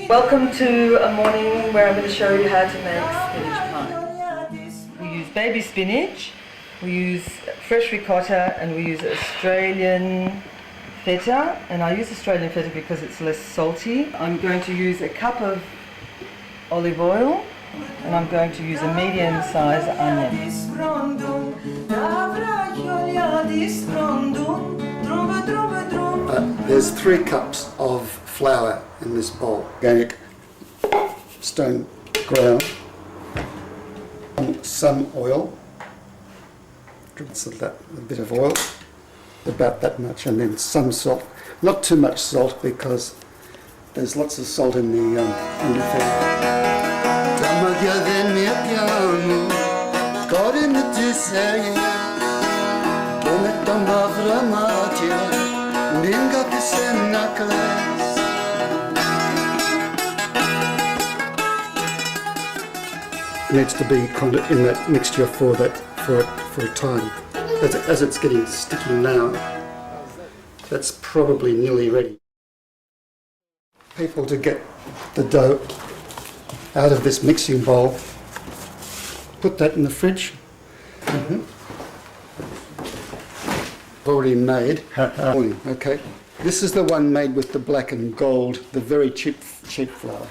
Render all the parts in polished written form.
Welcome to a morning where I'm going to show you how to make spinach pie. We use baby spinach, we use fresh ricotta, and we use Australian feta, and I use Australian feta because it's less salty. I'm going to use a cup of olive oil, and I'm going to use a medium-sized onion. There's 3 cups of flour in this bowl. Organic stone ground. Some oil. A bit of oil, about that much, and then some salt. Not too much salt because there's lots of salt in the feta. It needs to be kind of in that mixture for a time. As it's getting sticky now, that's probably nearly ready. People to get the dough out of this mixing bowl, put that in the fridge. Already made. Okay. This is the one made with the black and gold, the very cheap flour.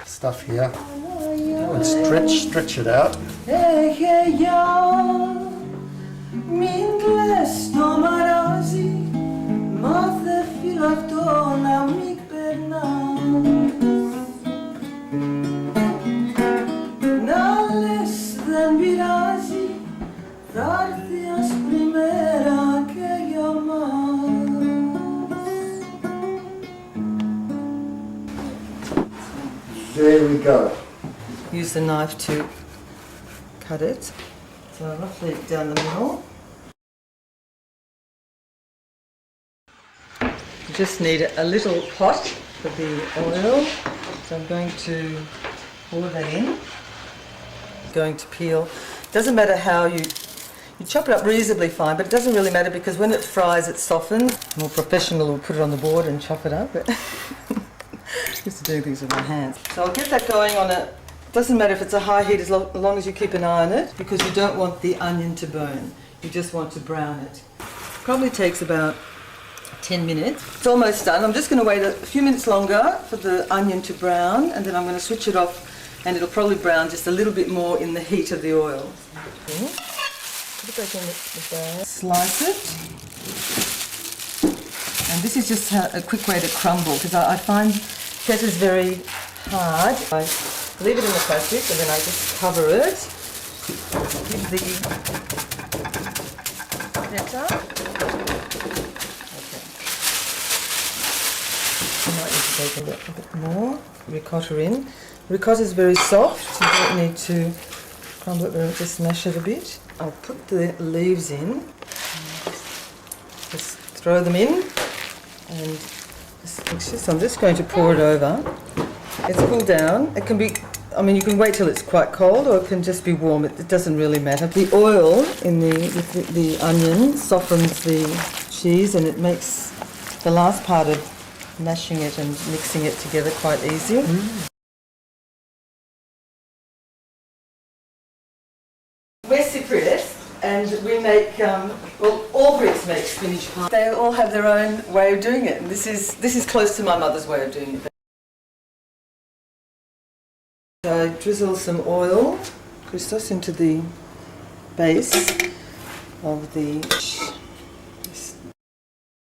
Stuff here. And stretch it out. There we go. Use the knife to cut it. So roughly down the middle. You just need a little pot for the oil. So I'm going to pour that in. Going to peel. Doesn't matter how you chop it up reasonably fine, but it doesn't really matter because when it fries it softens. More professional will put it on the board and chop it up. Used to do things with my hands. So I'll get that going on a, doesn't matter if it's a high heat as long as you keep an eye on it, because you don't want the onion to burn. You just want to brown it. Probably takes about 10 minutes. It's almost done. I'm just going to wait a few minutes longer for the onion to brown, and then I'm going to switch it off, and it'll probably brown just a little bit more in the heat of the oil. Okay. Put it back in the bag. Slice it. And this is just a quick way to crumble, because I find feta is very hard. I leave it in the plastic and then I just cover it. Give the feta. Okay. I might need to take a bit more ricotta in. Ricotta is very soft, you don't need to crumble it, just mash it a bit. I'll put the leaves in. Just throw them in. And so I'm just going to pour it over. It's cooled down. It can be, I mean, you can wait till it's quite cold, or it can just be warm. It doesn't really matter. The oil in the onion softens the cheese, and it makes the last part of mashing it and mixing it together quite easy. We're Cypriots. And we make, well, all Brits make spinach pie. They all have their own way of doing it. And this is close to my mother's way of doing it. I drizzle some oil, Christos, into the base of the...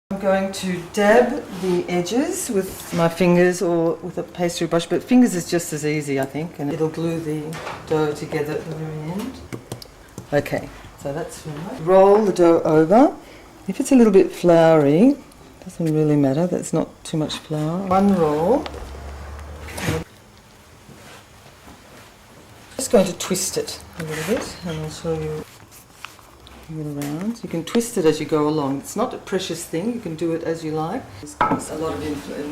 I'm going to dab the edges with my fingers or with a pastry brush, but fingers is just as easy, I think, and it'll glue the dough together at the very end. Okay. So that's right. Roll the dough over. If it's a little bit floury, doesn't really matter, that's not too much flour. One roll. Just going to twist it a little bit, and I'll show you it around. You can twist it as you go along. It's not a precious thing, you can do it as you like. There's a lot of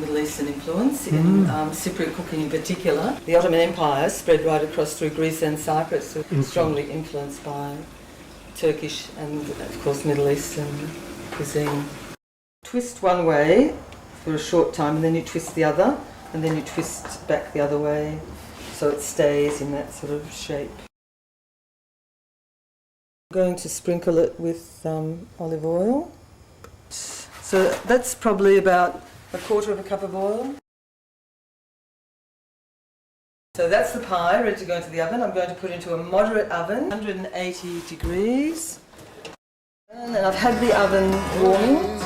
Middle Eastern influence in Cypriot cooking in particular. The Ottoman Empire spread right across through Greece and Cyprus, so it's strongly influenced by Turkish and of course Middle Eastern cuisine. Twist one way for a short time and then you twist the other and then you twist back the other way so it stays in that sort of shape. I'm going to sprinkle it with olive oil. So that's probably about 1/4 cup of oil. So that's the pie ready to go into the oven. I'm going to put into a moderate oven, 180 degrees. And then I've had the oven warming.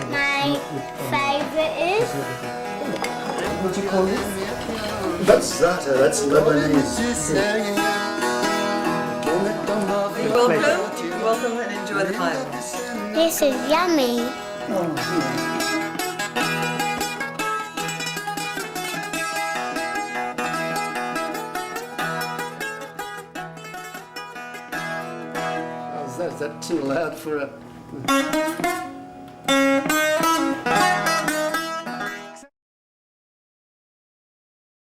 My favourite is... What do you call this? That's za'atar, that's Lebanese. You're welcome. You're welcome and enjoy the pie. This is yummy. How's that? Is that too loud for a...